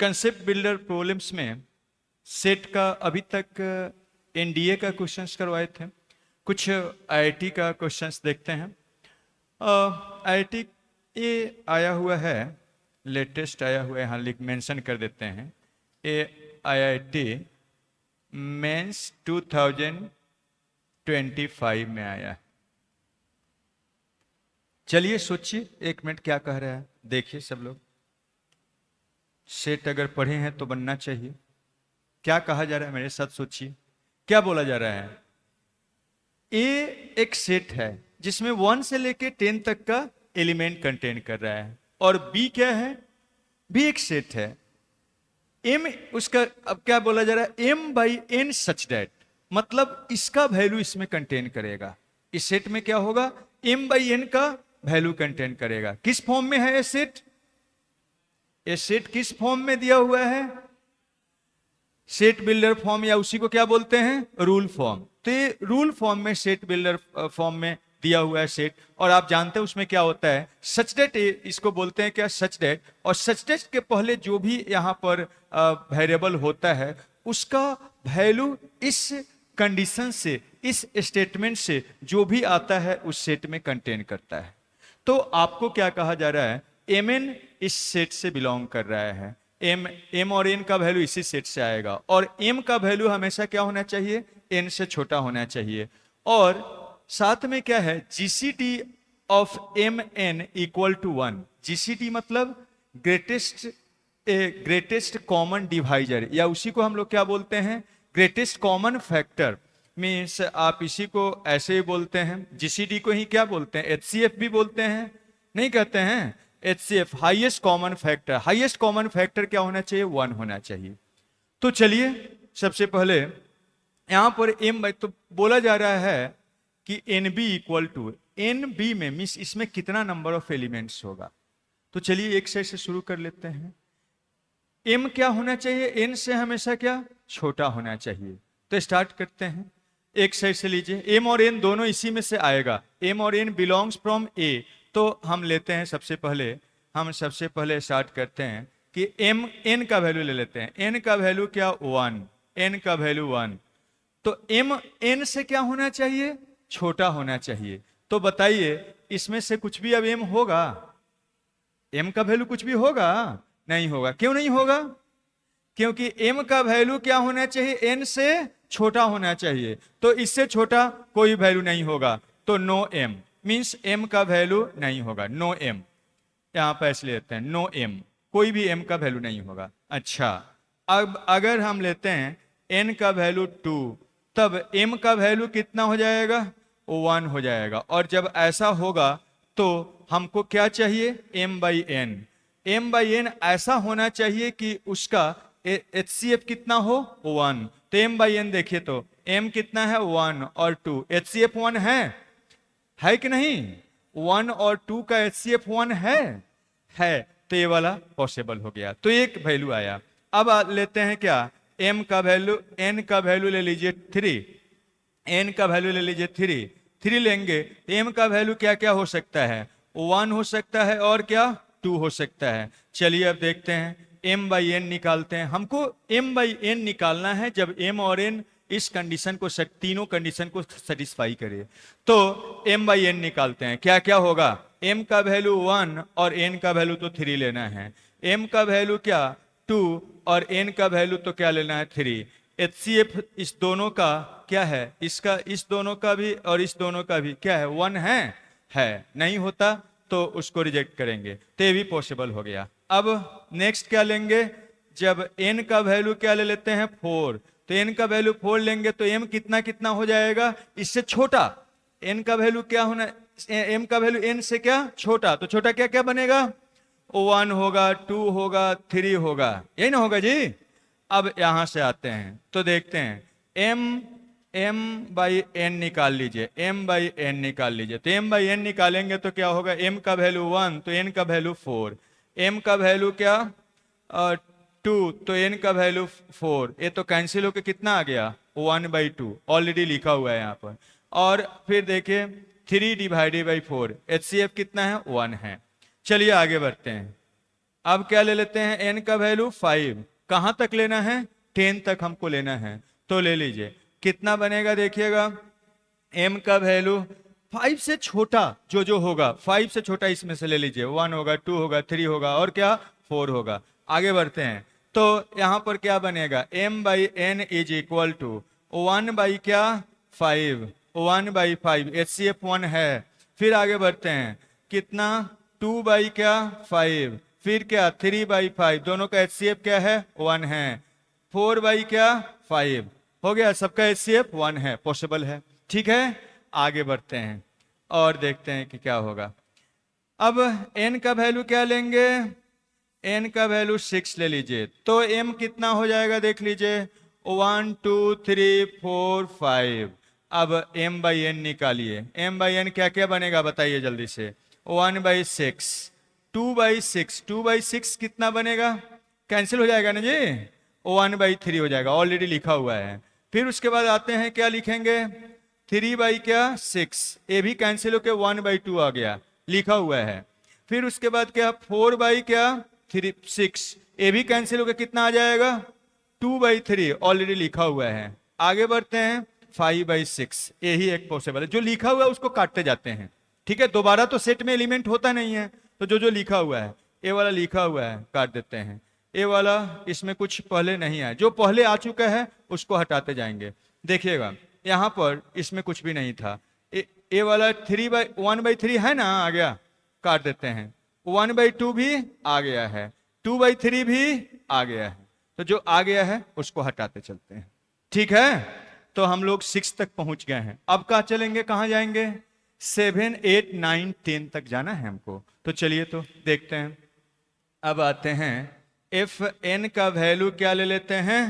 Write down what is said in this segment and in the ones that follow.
Concept builder problems में set का अभी तक एनडीए का क्वेश्चंस करवाए थे, कुछ आईआईटी का क्वेश्चंस देखते हैं। आईआईटी ये आया हुआ है, लेटेस्ट आया हुआ है, यहाँ लिख मेंशन कर देते हैं। ये आईआईटी मेंस 2025 में आया है। चलिए सोचिए एक मिनट क्या कह रहा है, देखिए सब लोग। सेट अगर पढ़े हैं तो बनना चाहिए। क्या कहा जा रहा है, मेरे साथ सोचिए क्या बोला जा रहा है। ए एक सेट है जिसमें 1 से लेके 10 तक का एलिमेंट कंटेन कर रहा है, और बी क्या है, बी एक सेट है। एम उसका अब क्या बोला जा रहा है, m by n such that, मतलब इसका वैल्यू इसमें कंटेन करेगा। इस सेट में क्या होगा, एम बाई एन का वैल्यू कंटेन करेगा। किस फॉर्म में है ये सेट, ये सेट किस फॉर्म में दिया हुआ है, सेट बिल्डर फॉर्म, या उसी को क्या बोलते हैं, रूल फॉर्म। तो ये रूल फॉर्म में सेट बिल्डर फॉर्म में दिया हुआ है सेट, और आप जानते हैं उसमें क्या होता है, सच डेट, इसको बोलते हैं क्या, सच डेट। और सच डेट के पहले जो भी यहाँ पर वेरिएबल होता है उसका वैल्यू इस कंडीशन से, इस स्टेटमेंट से जो भी आता है उस सेट में कंटेन करता है। तो आपको क्या कहा जा रहा है, एम एन इस सेट से बिलोंग कर रहा है, एम और एन का वैल्यू इसी सेट से आएगा, और एम का वैल्यू हमेशा क्या होना चाहिए, एन से छोटा होना चाहिए। और साथ में क्या है, GCT of m n equal to 1। GCT मतलब ग्रेटेस्ट कॉमन डिवाइजर, या उसी को हम लोग क्या बोलते हैं, ग्रेटेस्ट कॉमन फैक्टर। मीन्स आप इसी को ऐसे ही बोलते हैं, जीसीडी को ही क्या बोलते हैं, एचसीएफ भी बोलते हैं, नहीं कहते हैं HCF, highest common factor. Highest common factor क्या होना चाहिए, 1 होना चाहिए। तो चलिए सबसे पहले यहां पर एम, तो बोला जा रहा है कि n b equal to, n b में मीन्स इसमें कितना नंबर ऑफ एलिमेंट्स होगा। तो चलिए एक साइड से शुरू कर लेते हैं। एम क्या होना चाहिए, एन से हमेशा क्या छोटा होना चाहिए। तो स्टार्ट करते हैं, एक साइड से लीजिए, एम और एन दोनों इसी में से आएगा, एम और एन बिलोंग्स फ्रॉम ए। तो हम लेते हैं सबसे पहले स्टार्ट करते हैं कि एम एन का वैल्यू ले लेते हैं। एन का वैल्यू क्या, 1, एन का वैल्यू 1। तो एम एन से क्या होना चाहिए, छोटा होना चाहिए। तो बताइए इसमें से कुछ भी अब एम होगा, एम का वैल्यू कुछ भी होगा, नहीं होगा। क्यों नहीं होगा, क्योंकि एम का वैल्यू क्या होना चाहिए, एन से छोटा होना चाहिए। तो इससे छोटा कोई वैल्यू नहीं होगा, तो नो एम, मीन्स एम का वैल्यू नहीं होगा, नो एम। यहां पर इसलिए लेते हैं नो एम, कोई भी एम का वैल्यू नहीं होगा। अच्छा, अब अगर हम लेते हैं एन का वैल्यू 2, तब एम का वैल्यू कितना हो जाएगा, 1 हो जाएगा। और जब ऐसा होगा तो हमको क्या चाहिए, m by n. M by n ऐसा होना चाहिए कि उसका एचसीएफ कितना हो, 1। तो एम बाई एन देखिए तो एम कितना है, 1 और 2, एचसीएफ 1 है कि नहीं, 1 और 2 का एचसीएफ 1 है। तो ये वाला पॉसिबल हो गया, तो एक वैल्यू आया। अब लेते हैं क्या, एम का वैल्यू, एन का वैल्यू ले लीजिए 3, एन का वैल्यू ले लीजिए 3 लेंगे। एम का वैल्यू क्या क्या हो सकता है, 1 हो सकता है, और क्या 2 हो सकता है। चलिए अब देखते हैं, एम बाई एन निकालते हैं। हमको एम बाई एन निकालना है जब एम और एन इस कंडीशन को, तीनों कंडीशन को सेटिस्फाई करे। तो एम बाई एन निकालते हैं, क्या क्या होगा, एम का वैल्यू 1 और एन का वैल्यू तो 3 लेना है। एम का वैल्यू क्या 2 और एन का वैल्यू तो क्या लेना है, 3। एचसीएफ इस दोनों का क्या है, इसका, इस दोनों का भी और इस दोनों का भी क्या है, 1 है। नहीं होता तो उसको रिजेक्ट करेंगे। तो ये भी पॉसिबल हो गया। अब नेक्स्ट क्या लेंगे, जब n का वैल्यू क्या ले लेते हैं, 4। तो n का वैल्यू 4 लेंगे तो m कितना कितना हो जाएगा, इससे छोटा। n का वैल्यू क्या होना, m का वैल्यू n से क्या छोटा, तो छोटा क्या क्या बनेगा, 1 होगा, 2 होगा, 3 होगा, यही ना होगा जी। अब यहां से आते हैं तो देखते हैं, m बाई एन निकाल लीजिए, m बाई एन निकाल लीजिए। तो m बाई एन निकालेंगे तो क्या होगा, m का वैल्यू 1 तो n का वैल्यू 4, m का वैल्यू क्या 2 तो n का वैल्यू 4। ये तो कैंसिल होकर कितना आ गया, 1/2, ऑलरेडी लिखा हुआ है यहाँ पर। और फिर देखिए 3 डिवाइडेड बाई 4, एचसीएफ कितना है, 1 है। चलिए आगे बढ़ते हैं। अब क्या ले लेते हैं, n का वैल्यू 5, कहां तक लेना है, 10 तक हमको लेना है, तो ले लीजिए। कितना बनेगा देखिएगा, m का वैल्यू 5 से छोटा जो होगा, 5 से छोटा इसमें से ले लीजिए, 1 होगा, 2 होगा, 3 होगा और क्या 4 होगा। आगे बढ़ते हैं तो यहां पर क्या बनेगा, m by n is equal to 1 by क्या 5, 1 बाई 5, HCF 1 है। फिर आगे बढ़ते हैं, कितना 2 बाई क्या 5, फिर क्या 3 बाई 5, दोनों का HCF क्या है 1 है, 4 बाई क्या 5, हो गया, सबका HCF 1 है, पॉसिबल है। ठीक है, आगे बढ़ते हैं और देखते हैं कि क्या होगा। अब n का वैल्यू क्या लेंगे, n का वैल्यू 6 ले लीजिए, तो m कितना हो जाएगा देख लीजिए, 1 2 3 4 5। अब m बाई n निकालिए, m बाई n क्या क्या बनेगा बताइए जल्दी से, 1 बाई 6, 2 बाई 6, 2 बाई 6 कितना बनेगा, कैंसिल हो जाएगा ना जी, 1 बाई 3 हो जाएगा, ऑलरेडी लिखा हुआ है। फिर उसके बाद आते हैं, क्या लिखेंगे, 3 बाई क्या 6, ये भी कैंसिल होकर 1 बाई 2 आ गया, लिखा हुआ है। फिर उसके बाद क्या 4 बाई क्या 3 6, ये भी कैंसिल होकर कितना आ जाएगा 2 बाई 3, ऑलरेडी लिखा हुआ है। आगे बढ़ते हैं, 5 बाई 6, यही एक पॉसिबल है, जो लिखा हुआ है उसको काटते जाते हैं। ठीक है, दोबारा तो सेट में एलिमेंट होता नहीं है, तो जो लिखा हुआ है, ये वाला लिखा हुआ है काट देते हैं, ये वाला इसमें कुछ पहले नहीं है, जो पहले आ चुका है उसको हटाते जाएंगे। देखिएगा यहां पर इसमें कुछ भी नहीं था, ये वाला 1 बाई 3 है ना, आ गया, काट देते हैं। 1 बाई 2 भी आ गया है, 2 बाई 3 भी आ गया है, तो जो आ गया है उसको हटाते चलते हैं। ठीक है, तो हम लोग 6 तक पहुंच गए हैं। अब कहाँ चलेंगे, कहाँ जाएंगे, 7 8 9 10 तक जाना है हमको, तो चलिए तो देखते हैं। अब आते हैं, एफ एन का वैल्यू क्या ले लेते हैं,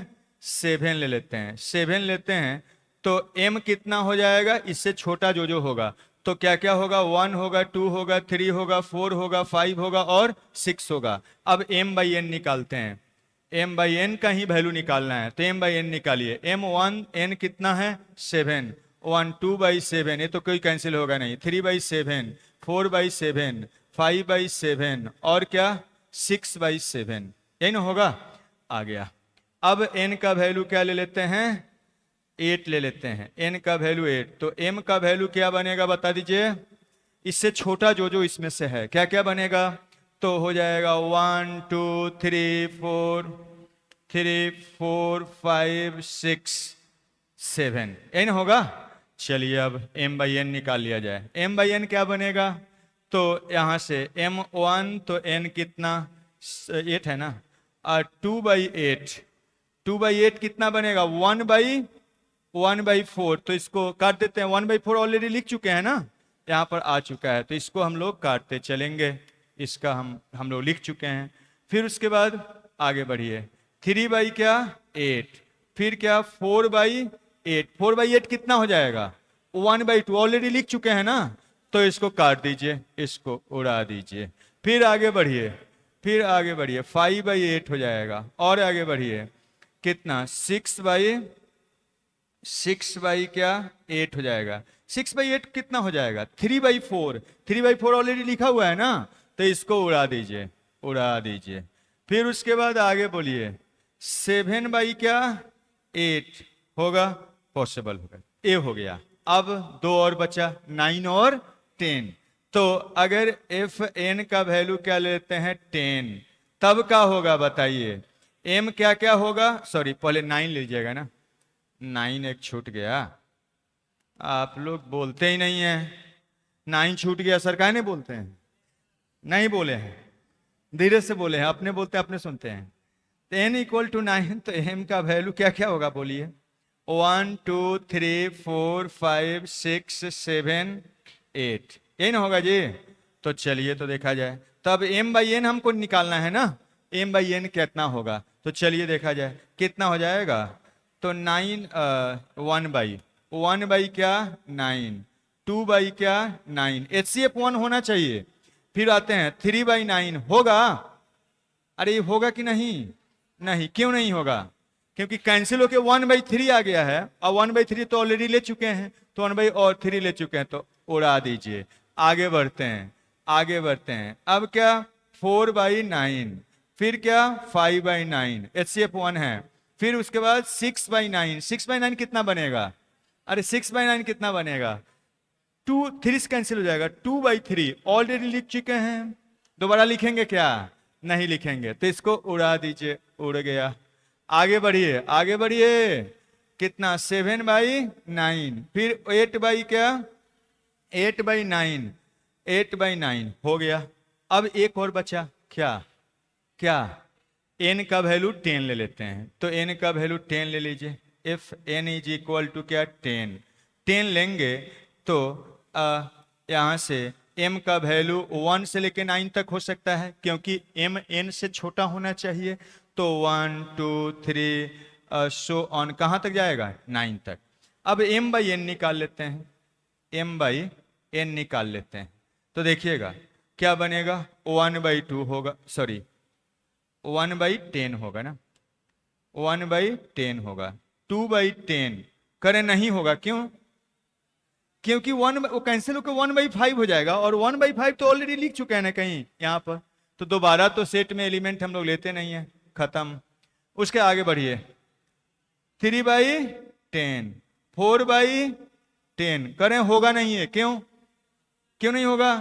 7 ले लेते हैं, 7 लेते हैं तो m कितना हो जाएगा, इससे छोटा जो होगा, तो क्या क्या होगा, 1 होगा, 2 होगा, 3 होगा, 4 होगा, 5 होगा और 6 होगा। अब m बाई n निकालते हैं, m बाई n का ही वैल्यू निकालना है, तो m बाई n निकालिए, m1 n कितना है 7, 1 2 बाई 7, ये तो कोई कैंसिल होगा नहीं, 3 बाई 7, 4 बाई 7, 5 बाई 7 और क्या 6 बाई 7, यही ना होगा, आ गया। अब n का वैल्यू क्या ले लेते हैं, 8 ले लेते हैं, n का वैल्यू 8, तो m का वैल्यू क्या बनेगा बता दीजिए, इससे छोटा जो इसमें से है क्या क्या बनेगा, तो हो जाएगा 1 2 3 4 5 6 7, n होगा। चलिए अब m बाई n निकाल लिया जाए, m बाई n क्या बनेगा, तो यहां से m1 तो n कितना 8 है ना, 2 बाई 8, 2 बाई 8 कितना बनेगा 1 बाई 4, तो इसको काट देते हैं, 1 बाई 4 ऑलरेडी लिख चुके हैं ना, यहाँ पर आ चुका है, तो इसको हम लोग काटते चलेंगे, इसका हम लोग लिख चुके हैं। फिर उसके बाद आगे बढ़िए, 3 बाई क्या 8, फिर क्या 4 बाई 8, 4 बाई 8 कितना हो जाएगा 1 बाई 2, ऑलरेडी लिख चुके हैं ना, तो इसको काट दीजिए, इसको उड़ा दीजिए। फिर आगे बढ़िए, 5 बाई 8 हो जाएगा, और आगे बढ़िए कितना 6 बाई क्या 8 हो जाएगा, 6 बाई 8 कितना हो जाएगा 3 बाई 4, 3 बाई 4 ऑलरेडी लिखा हुआ है ना, तो इसको उड़ा दीजिए। फिर उसके बाद आगे बोलिए 7 बाई क्या 8 होगा, पॉसिबल होगा, ये हो गया। अब 2 और बचा, 9 और 10, तो अगर एफ एन का वैल्यू क्या लेते हैं 10, तब क्या होगा बताइए, एम क्या क्या होगा, सॉरी पहले 9 लीजिएगा ना, 9 एक छूट गया, आप लोग बोलते ही नहीं है, 9 छूट गया सर, काहे नहीं बोलते हैं, नहीं बोले हैं, धीरे से बोले हैं, अपने बोलते अपने सुनते हैं। तो n इक्वल टू 9, तो m का वैल्यू क्या क्या होगा बोलिए, 1 2 3 4 5 6 7 8, यही ना होगा जी। तो चलिए तो देखा जाए, तब m बाई n हमको निकालना है ना, m बाई n कितना होगा, तो चलिए देखा जाए कितना हो जाएगा, तो 9 1 बाई क्या 9, 2 बाई क्या 9, HCF 1 होना चाहिए। फिर आते हैं 3 बाई 9 होगा, अरे होगा कि नहीं, क्यों नहीं होगा, क्योंकि कैंसिल होके 1 बाई 3 आ गया है, और 1 बाई 3 तो ऑलरेडी ले चुके हैं, तो 1 बाई और 3 ले चुके हैं, तो उड़ा दीजिए। आगे बढ़ते हैं, अब क्या 4 बाई 9, फिर क्या 5/9 HCF 1 है, फिर उसके बाद 6/9, 6/9 कितना बनेगा, अरे 6/9 कितना बनेगा, 2 3 से कैंसिल हो जाएगा, 2/3 ऑलरेडी लिख चुके हैं, दोबारा लिखेंगे क्या, नहीं लिखेंगे, तो इसको उड़ा दीजिए, उड़ गया। आगे बढ़िए आगे बढ़िए, कितना 7/9, फिर 8 क्या 8/9, 8/9 हो गया। अब एक और बचा क्या क्या, n का वैल्यू 10 ले लेते हैं, तो n का वैल्यू 10 ले लीजिए, if n is equal to क्या 10 लेंगे तो यहाँ से m का वैल्यू 1 से लेके 9 तक हो सकता है, क्योंकि m n से छोटा होना चाहिए, तो 1 2 3 सो ऑन कहाँ तक जाएगा 9 तक। अब m/n निकाल लेते हैं, m/n निकाल लेते हैं, तो देखिएगा क्या बनेगा, 1/2 होगा, सॉरी 1/10 होगा ना, 1/10 होगा, 2/10 करें नहीं होगा, क्यों, क्योंकि 1 वो कैंसिल होकर 1/5 हो जाएगा, और 1/5 तो ऑलरेडी लिख चुके हैं ना कहीं यहाँ पर, तो दोबारा तो सेट में एलिमेंट हम लोग लेते नहीं है, खत्म। उसके आगे बढ़िए, 3/10, 4/10 करें, होगा नहीं है, क्यों क्यों नहीं होगा,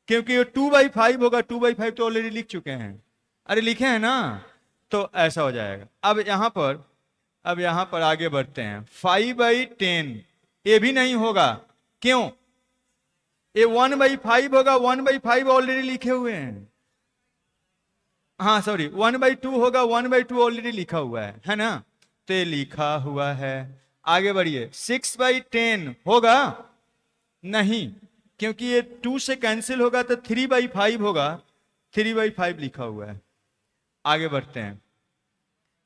क्योंकि ये 2/5 होगा, 2/5 तो ऑलरेडी लिख चुके हैं, अरे लिखे हैं ना, तो ऐसा हो जाएगा। अब यहाँ पर आगे बढ़ते हैं, 5/10 ये भी नहीं होगा, क्यों, ये 1/5 होगा, 1/5 ऑलरेडी लिखे हुए हैं, हाँ सॉरी 1/2 होगा, 1/2 ऑलरेडी लिखा हुआ है ना, तो ये लिखा हुआ है। आगे बढ़िए, 6/10 होगा नहीं, क्योंकि ये 2 से कैंसिल होगा, तो 3/5 होगा, 3/5 लिखा हुआ है। आगे बढ़ते हैं,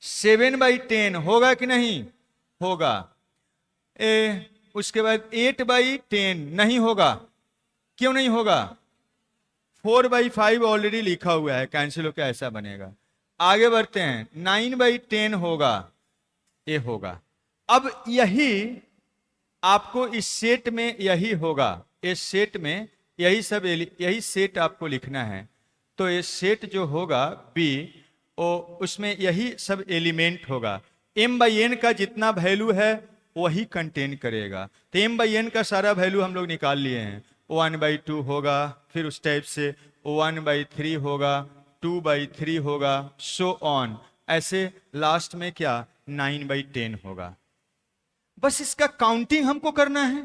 7/10 होगा कि नहीं होगा, उसके बाद 8/10 नहीं होगा, क्यों नहीं होगा, 4/5 ऑलरेडी लिखा हुआ है, कैंसिल होकर ऐसा बनेगा। आगे बढ़ते हैं, 9/10 होगा, ये होगा। अब यही आपको इस सेट में यही होगा, इस सेट में यही सेट आपको लिखना है, तो ये सेट जो होगा बी, उसमें यही सब एलिमेंट होगा, m/n का जितना वैल्यू है वही कंटेन करेगा, तो m/n का सारा वैल्यू हम लोग निकाल लिए हैं, 1/2 होगा, फिर उस टाइप से 1/3 होगा, 2/3 होगा, सो ऑन, ऐसे लास्ट में क्या 9/10 होगा। बस इसका काउंटिंग हमको करना है,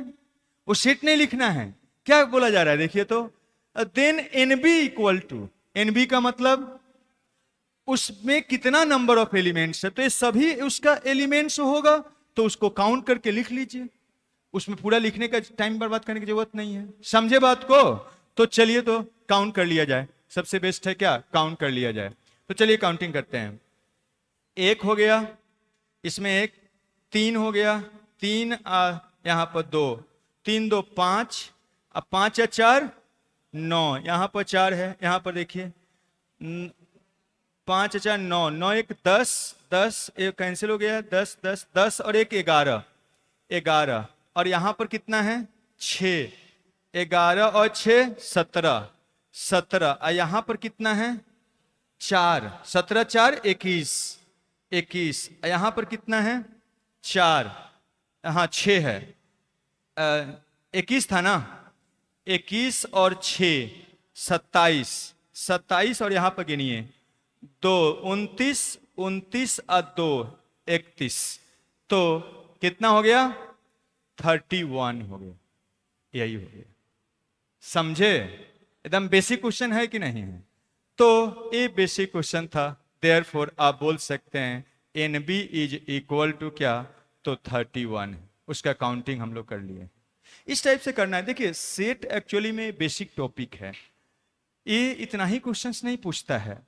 वो सेट नहीं लिखना है। क्या बोला जा रहा है देखिए, तो then nb equal to, nb का मतलब उसमें कितना नंबर ऑफ एलिमेंट्स है, तो ये सभी उसका एलिमेंट्स होगा, तो उसको काउंट करके लिख लीजिए, उसमें पूरा लिखने का टाइम बर्बाद करने की जरूरत नहीं है, समझे बात को। तो चलिए तो काउंट कर लिया जाए, सबसे बेस्ट है क्या काउंट कर लिया जाए, तो चलिए काउंटिंग करते हैं। 1 हो गया, इसमें 1, 3 हो गया, 3 यहाँ पर 2, 3 2 5, अब 5 या 4 9, यहाँ पर 4 है, यहाँ पर देखिए 5 4 9, 9 1 10, 10 एक कैंसिल हो गया, 10 10 10 और 1 11, 11 और यहाँ पर कितना है 6, 11 और 6 17, 17 और यहाँ पर कितना है 4, 17 4 21, 21 यहाँ पर कितना है 4, हाँ 6 है, 21 था ना, 21 और 6 27, 27 और यहाँ पर गिनिए 2 29, 29 और 2 31, तो कितना हो गया 31 हो गया, यही हो गया, समझे। एकदम बेसिक क्वेश्चन है कि नहीं है, तो ये बेसिक क्वेश्चन था, देयरफॉर आप बोल सकते हैं NB इज इक्वल टू क्या, तो 31 है, उसका काउंटिंग हम लोग कर लिए। इस टाइप से करना है। देखिए सेट एक्चुअली में बेसिक टॉपिक है, ये इतना ही क्वेश्चंस नहीं पूछता है,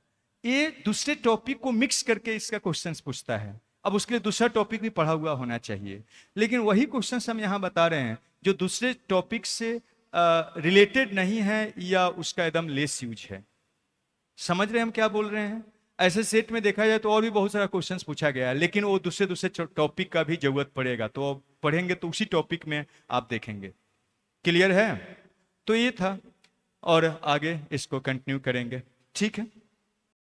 ये दूसरे टॉपिक को मिक्स करके इसका क्वेश्चंस पूछता है। अब उसके लिए दूसरा टॉपिक भी पढ़ा हुआ होना चाहिए, लेकिन वही क्वेश्चंस हम यहाँ बता रहे हैं जो दूसरे टॉपिक से रिलेटेड नहीं है या उसका एकदम लेस यूज है। समझ रहे हैं हम क्या बोल रहे हैं। ऐसे सेट में देखा जाए तो और भी बहुत सारा क्वेश्चंस पूछा गया है, लेकिन वो दूसरे टॉपिक का भी जरूरत पड़ेगा, तो पढ़ेंगे तो उसी टॉपिक में आप देखेंगे। क्लियर है। तो ये था और आगे इसको कंटिन्यू करेंगे, ठीक है।